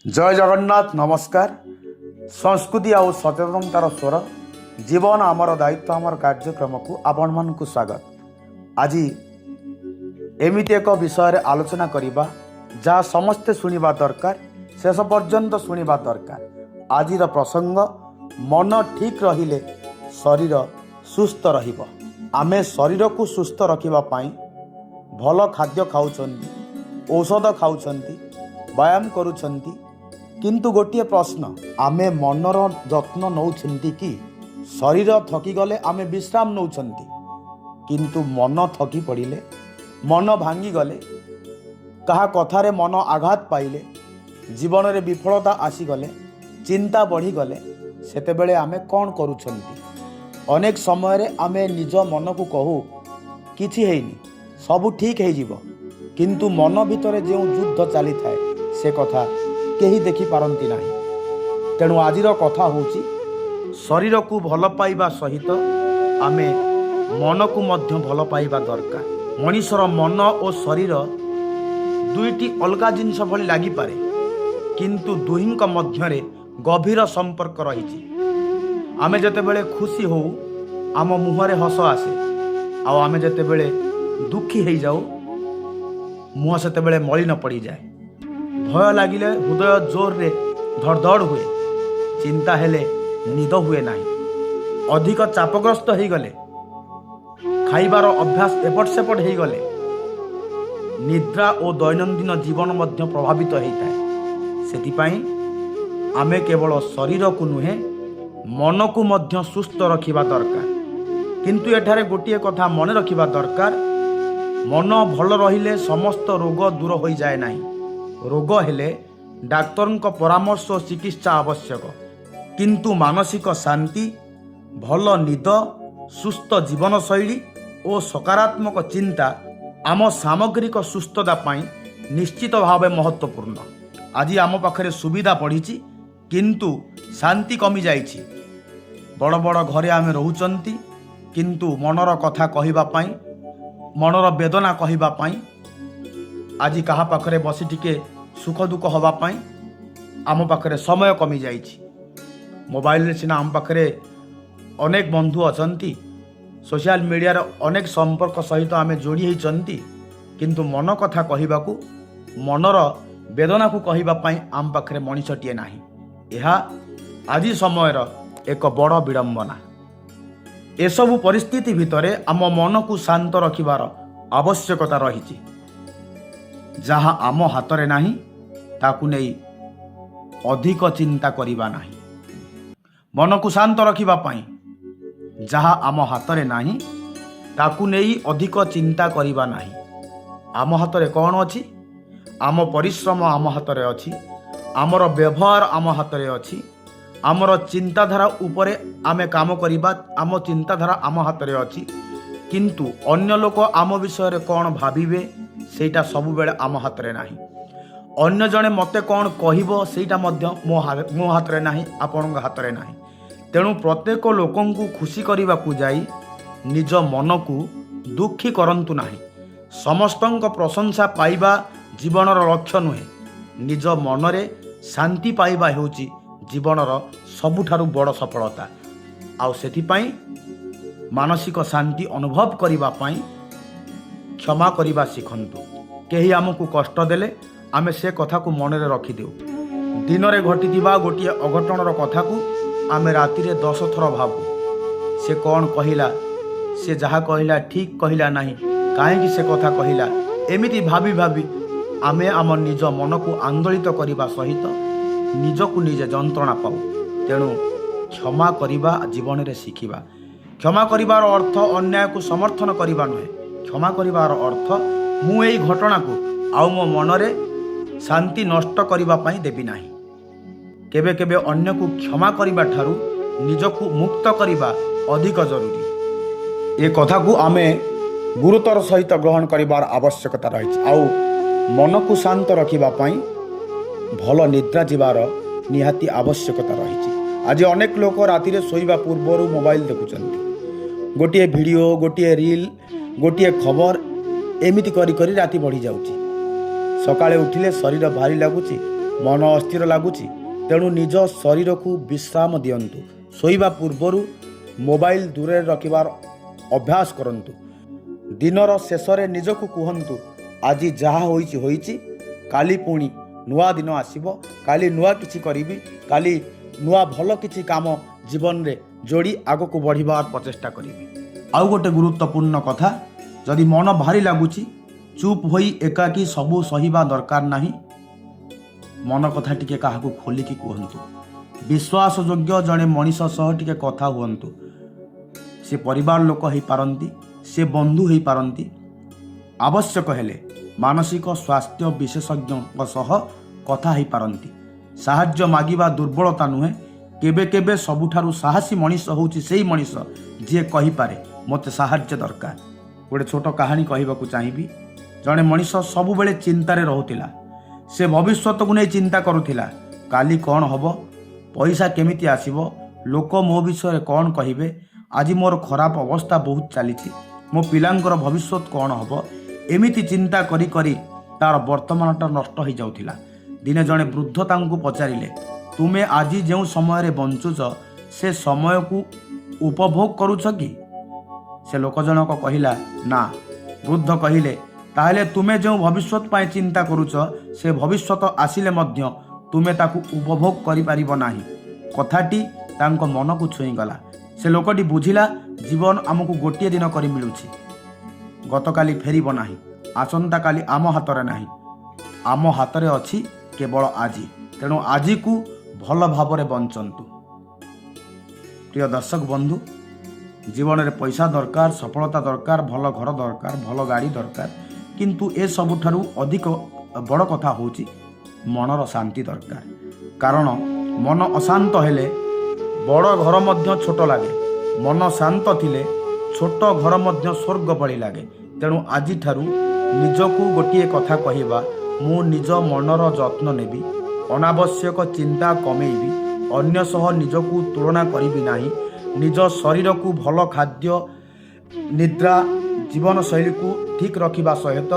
जय जगन्नाथ नमस्कार। संस्कृति आउ सचेतनतार स्वर जीवन आमर दायित्व आमर कार्यक्रम को आपण मान स्वागत। आज एमिति एक विषय रे आलोचना करिबा जहाँ समस्ते सुनिबा दरकार, शेष पर्यंत सुनिबा दरकार। आजिर प्रसंग मन ठीक रहिले शरीर सुस्थ रहिबो। आमे शरीर को सुस्थ रखिबा पाई भल खाद्य खाउछंती, औषध खाउछंती, व्यायाम करूछंती, किंतु गोटे प्रश्न, आमे मनर जत्न नौछंती कि? शरीर थकी गले आमे विश्राम नौछंती, किंतु मन थकी पड़िले, मन भांगी गले, कहा कथारे मन आघात पाइले, जीवन रे विफलता आसीगले, चिंता बढ़ी गले, सेतेबेले आमे कौन करूछंती? अनेक समय रे आमे निज मन को कहू किछि हेइनी, सबु ठीक है जीव, किंतु मन भितर जो युद्ध चली थाए से कथा केही देखि पारंती नाही। तेणु आजिर कथा होची शरीर को भल पाइबा सहित आमे मन को मध्य भल पाइबा दरकार। मनीषर मन और शरीर दुईटी अलगा जिनस भली लागि पारे, किंतु दुहिंक मध्यरे गभीर संपर्क रहिछि। आमे जेतेबेले खुशी हो आम मुहरे हस आसे, आ आमे जेतेबेले दुखी हो जाऊ मुह सेतेबेले मलिन पड़ी जाए। भय लागिले हृदय जोर रे धड़धड़ हुए, चिंता हेले निद हुए नाही, अधिक चापग्रस्त हो गले, खाइबार अभ्यास एपट सेपट हो गले, निद्रा और दैनंदिन जीवन मध्य प्रभावित होता है। सेतिपाई आमे केवल शरीर को नुहे मन को मध्य सुस्थ रखिबा दरकार। किंतु एठारे गोटिए कथा मन रखिबा दरकार, मन भल रहिले समस्त रोग दूर हो जाए नाही। रोग हेले डाक्तर परामर्श और चिकित्सा आवश्यक, किंतु मानसिक शांति, भल निद, सुस्थ जीवन शैली और सकारात्मक चिंता आम सामग्रिक सुस्थता पाई निश्चित भाव महत्वपूर्ण। आज आम पाखरे सुविधा बढ़ी, किंतु शांति कमी जाइछि। बड़ बड़ घरे आमे रहउचंती, किंतु मनर कथा कहिबा पाई, मनर वेदना कहिबा पाई, आज कहा पाखरे बसी टिके सुख दुख हवा पाई आम पाखरे समय कमी जाइछि। मोबाइल सिना आम पाखरे अनेक बंधु अछंती, सोशल मीडिया अनेक संपर्क सहित आमे जोड़ी होइचंती, किंतु मन कथा कहिबाकू, मनर वेदना को कहिबा पाई आम पाखरे मनीषटिए नाही। यह आज समयर एक बड़ विडंबना। एसबु परिस्थिति भितरे आम मन को शांत रखिबार आवश्यकता रही। जहाँ आम हातरे नाही ताकू नहीं अधिक चिंता करिबा नाही। मन को शांत रखिबा पाई जहाँ आम हातरे नाही ताकू नहीं अधिक चिंता करिबा नाही। आम हातरे कौन अछि? आम परिश्रम आम हातरे अछि, आमर व्यवहार आम हातरे अछि, आमर चिंताधारा उपरे आमे काम करिबा, आम चिंताधारा आम हातरे अछि, किंतु अन्य लोक आम विषय रे कौन भाविबे सेटा सबु बेले आम हातरे नाही। अन्य जने मते कौन कहिबो सेटा मध्य मो हातरे नाही, आपणक हातरे नाही। तेणु प्रत्येक लोकन को खुशी करिबा को जाई निज मन को दुखी करंतु नाही। समस्तंक प्रशंसा पाइबा जीवनर लक्ष्य नुहे, निज मनरे शांति पाइबा हेउची जीवनर सबुठारु बड़ सफलता। आउ सेथिपाई मानसिक शांति अनुभव करिबा पाई क्षमा करिबा शिखंतु। केही आमको कष्ट देले आमे से कथा को मन रे रखी देउ। दिन रे घटिथिबा गोटिए अघटनर कथा को आमे राति रे 10 थर भाबू। से कौन कहिला, से जहा कहिला ठीक कहिला नाही, काहेकि से कथा कहिला, एमिति भाबी भाबी आमे आम निज मन को आंदोलित करिबा सहित निज को निजे जंत्रणा पाऊ। तेणु क्षमा करिबा जीवन रे शिखिबा। क्षमा करिबार अर्थ अन्याय को समर्थन करिबा नुहे। क्षमा करिबार अर्थ मु एई घटना को आउ मो मनरे शांति नष्ट करिबा पाई देबी नाही। केबे केबे अन्य को क्षमा करिबा ठारू निज को मुक्त करिबा अधिक जरूरी। ए कथा को आमे गुरुतर सहित ग्रहण करिबार आवश्यकता रही। आउ मन को शांत रखिबा पाई भल निद्रा जीवार निहाती आवश्यकता रही। आज अनेक लोक राति रे सोइबा पूर्व मोबाइल देखुचंती, गोटिए वीडियो, गोटिए रील, गोटिए खबर एमिति करी करी राति बढ़ी जाउची। सकाळे उठिले शरीर भारी लगुची, मन अस्थिर लगुच तेणु निज शरीर को विश्राम दियंतु। शोइबा पूर्वरु मोबाइल दूर रखिबार अभ्यास करंतु। दिनर शेषरे निजकु कहंतु आज जहा होईची होईची, काली पुणी नुआ दिन आसीबो, काली नुआ किछि करिबी, काली नुआ भल किछि काम जीवन रे जोड़ी आगको बढ़िबार प्रचेष्टा करिबी। आउ गोटे गुरुत्वपूर्ण कथा, जदि मन भारी लगुची चुप होई एकाकी सबू सहिबा दरकार नाही। मन कथा टिके काहाकू खोलिकी कहंतु। विश्वास योग्य जड़े मनीष सह टिके कथा हुअंतु। से परिवार लोक हो पारंती, से बंधु हो पारंती। आवश्यक हेले मानसिक स्वास्थ्य विशेषज्ञ सह कथा हो पारंती। साहाय्य मागिबा दुर्बलता नुहे, केबे केबे सबुठारु साहसी मनीष होउची सेही मनीष जे कहि पारे मते साहाय्य दरकार। गोटे छोट कहानी कहबाकू चाहिबी। जड़े मनीष सबु बेले चिंतारे रहुतिला। से भविष्यत को नहीं चिंता करुथिला, काली कौन हब, पैसा केमिति आसीबो, लोक मो विषय कौन कहिबे, आज मोर खराब अवस्था बहुत चली, मो पिलांकर भविष्यत कौन हब, एमिति चिंता करी करी तार वर्तमानटा नष्ट हो जाउथिला। दिने जड़े वृद्ध तांको पचारिले, तुमे आज जो समय रे बंचुच से समय को उपभोग करुछ कि? से लोक जनक कहिला ना। वृद्ध कहिले, ताहले तुमे जो भविष्यत पाए चिंता करुछ से भविष्यत आसिले मध्य तुमे ताकू उपभोग करि पारिबो नाही। कथाटी तांको मन को छुई गला। से लोकटी बुझिला जीवन आमको गोटे दिन करी मिलुछि, गतकाली फेरिबो नाही, आसंता काली आम हातरे नाही, आम हातरे अछि केवल आज। तेणु आज को भल भावरे बंचंतु। प्रिय दर्शक बंधु, जीवन में पैसा दरकार, सफलता दरकार, भल घर दरकार, भल गाड़ी दरकार, किंतु ए सबुठारु अधिक बड़ कथा होची मनर शांति दरकार। कारण मन अशांत हेले बड़ घर मध्य छोट लागे, मन शांत थिले छोट घर मध्य स्वर्ग भली लागे। तेणु आज ठारू निजकू गोटे कथा कहवा, मु निज मनर जत्न नेबी, अनावश्यक चिंता कमेबी, अन्य सह निजकू तुलना करिबी नाही, निज शरीर को भल खाद्य निद्रा जीवन शैली को ठीक रखिबा सहित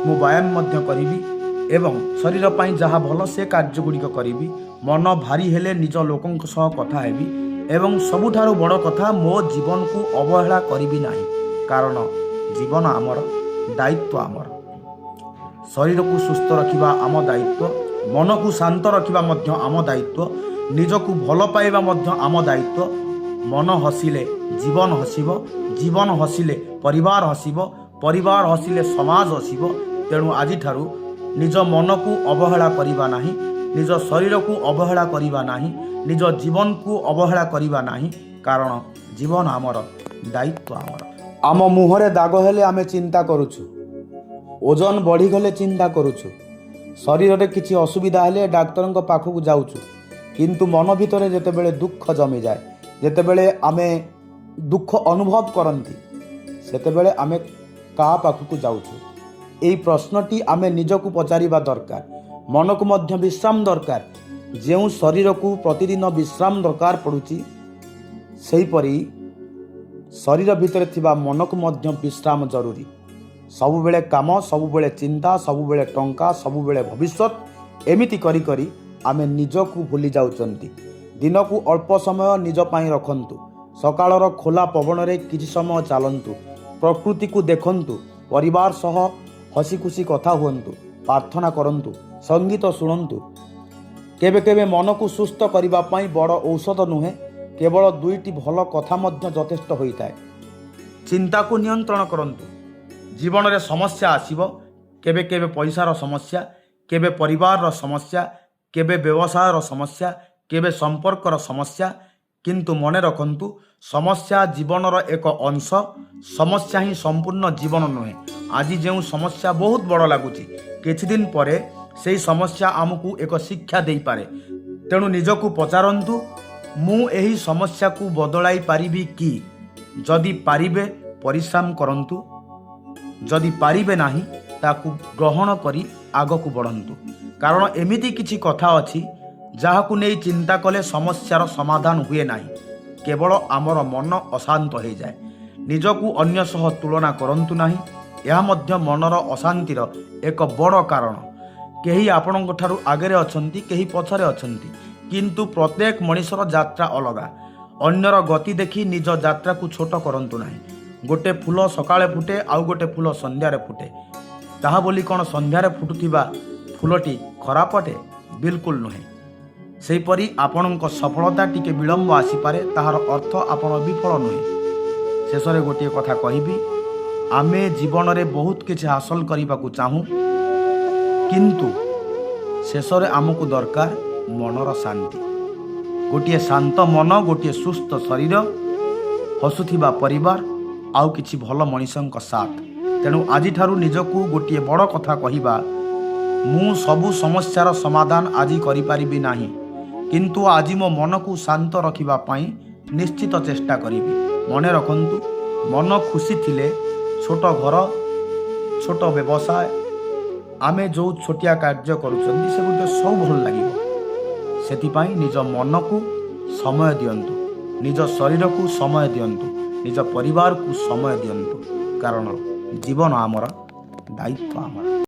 मु व्यायाम मध्य करिबी एवं शरीर पाई जहाँ भल से कार्य गुड़िक करिबी। मन भारी हेले निज लोकंक सह कथा हेबी एवं सबुठारु बड़ कथा मो जीवन को अवहेला करिबी नाही। कारण जीवन आमर, दायित्व आमर। शरीर को सुस्थ रखिबा आम दायित्व, मन को शांत रखिबा मध्य आम दायित्व, निजकू भल पाइबा मध्य आम दायित्व। मन हसिले जीवन हसिब, जीवन हसिले परिवार हसिब, परिवार हसिले समाज हसिब। तेणु आज ठारू निज मन को अवहेला करिबा नाही, निज शरीर को अवहेला करिबा नाही, निज जीवन को अवहेला करिबा नाही। कारण जीवन आमर, दायित्व आमर। आम मुहरे दाग हेले आमे चिंता करूछु, ओजन बढ़ी गले चिंता करूछु, शरीर रे किछि असुविधा हेले डाक्टर पाखक जाउछु, किंतु मन भितर जेतेबेले दुख जमी जाए, जेतेबेले आमे दुख अनुभव करती, सेतेबेले आमे का पाखक जाउछु। एई प्रश्नटी आमे निजकू पचारिबा दरकार। मन को मध्य विश्राम दरकार। जो शरीर को प्रतिदिन विश्राम दरकार पड़ुची, सेहीपरि शरीर भितर थिबा मन को मध्य विश्राम जरूरी। सबुबेले काम, सबुबेले चिंता, सबुबेले टंका, सबुबेले भविष्यत, एमिति करी करी आमे निजकू भूली जाउचंती। दिन को अल्प समय निज पाई रखंतु। सकाळर खोला पवन रे किछि समय चालंतु, प्रकृति को देखंतु, परिवार सह हसी खुशी कथा हुअंतु, प्रार्थना करंतु, संगीत शुणंतु। केबे केबे मन को सुस्थ करिबा पाई बड़ औषध नुहे, केवल दुईटी भल कथा मध्य यथेष्ट होइताए। चिंता को नियंत्रण करंतु। जीवन रे समस्या आसीबो, केबे केबे पैसार समस्या, केबे परिवार समस्या, केबे व्यवसायर समस्या, केबे संपर्कर समस्या, किंतु मने रखंतु समस्या जीवनर एक अंश, समस्या ही संपूर्ण जीवन नुहे। आज जो समस्या बहुत बड़ लगुच, किछि दिन परे सेही समस्या आमको एक शिक्षा दे पारे। तेणु निजकू पचारंतु, मु एही समस्या को बदलाई पारिबी कि? जदि पारिबे परिश्रम करंतु, जदि पारिबे नाही ताकू ग्रहण करी आगकू बढ़ंतु। कारण एमिति किछि कथा अछि जहाकू नहीं चिंता कले समस्यार समाधान हुए नाही, केवल आमर मन अशांत हो जाए। निजकू अन्य सह तुलना करंतु नाही, यह मध्य मनर अशांतिर एक बड़ कारण। କେହି ଆପଣଙ୍କ ଠାରୁ ଆଗରେ ଅଛନ୍ତି, କେହି ପଛରେ ଅଛନ୍ତି, କିନ୍ତୁ ପ୍ରତ୍ୟେକ ମଣିଷର ଯାତ୍ରା ଅଲଗା। ଅନ୍ୟର ଗତି ଦେଖି ନିଜ ଯାତ୍ରାକୁ ଛୋଟ କରନ୍ତୁ ନାହିଁ। ଗୋଟେ ଫୁଲ ସକାଳେ ଫୁଟେ, ଆଉ ଗୋଟେ ଫୁଲ ସନ୍ଧ୍ୟାରେ ଫୁଟେ। ତାହା ବୋଲି କ'ଣ ସନ୍ଧ୍ୟାରେ ଫୁଟୁଥିବା ଫୁଲଟି ଖରାପ ଅଟେ? ବିଲକୁଲ ନୁହେଁ। ସେହିପରି ଆପଣଙ୍କ ସଫଳତା ଟିକେ ବିଳମ୍ବ ଆସିପାରେ, ତାହାର ଅର୍ଥ ଆପଣ ବିଫଳ ନୁହେଁ। ଶେଷରେ ଗୋଟିଏ କଥା କହିବି, ଆମେ ଜୀବନରେ ବହୁତ କିଛି ହାସଲ କରିବାକୁ ଚାହୁଁ, କିନ୍ତୁ ଶେଷରେ ଆମକୁ ଦରକାର ମନର ଶାନ୍ତି। ଗୋଟିଏ ଶାନ୍ତ ମନ, ଗୋଟିଏ ସୁସ୍ଥ ଶରୀର, ହସୁଥିବା ପରିବାର, ଆଉ କିଛି ଭଲ ମଣିଷଙ୍କ ସାଥ। ତେଣୁ ଆଜିଠାରୁ ନିଜକୁ ଗୋଟିଏ ବଡ଼ କଥା କହିବା, ମୁଁ ସବୁ ସମସ୍ୟାର ସମାଧାନ ଆଜି କରିପାରିବି ନାହିଁ, କିନ୍ତୁ ଆଜି ମୋ ମନକୁ ଶାନ୍ତ ରଖିବା ପାଇଁ ନିଶ୍ଚିତ ଚେଷ୍ଟା କରିବି। ମନେ ରଖନ୍ତୁ, ମନ ଖୁସି ଥିଲେ ଛୋଟ ଘର, ଛୋଟ ବ୍ୟବସାୟ, ଆମେ ଯେଉଁ ଛୋଟିଆ କାର୍ଯ୍ୟ କରୁଛନ୍ତି ସେଗୁଡ଼ିକ ସବୁ ଭଲ ଲାଗିବ। ସେଥିପାଇଁ ନିଜ ମନକୁ ସମୟ ଦିଅନ୍ତୁ, ନିଜ ଶରୀରକୁ ସମୟ ଦିଅନ୍ତୁ, ନିଜ ପରିବାରକୁ ସମୟ ଦିଅନ୍ତୁ, କାରଣ ଜୀବନ ଆମର, ଦାୟିତ୍ୱ ଆମର।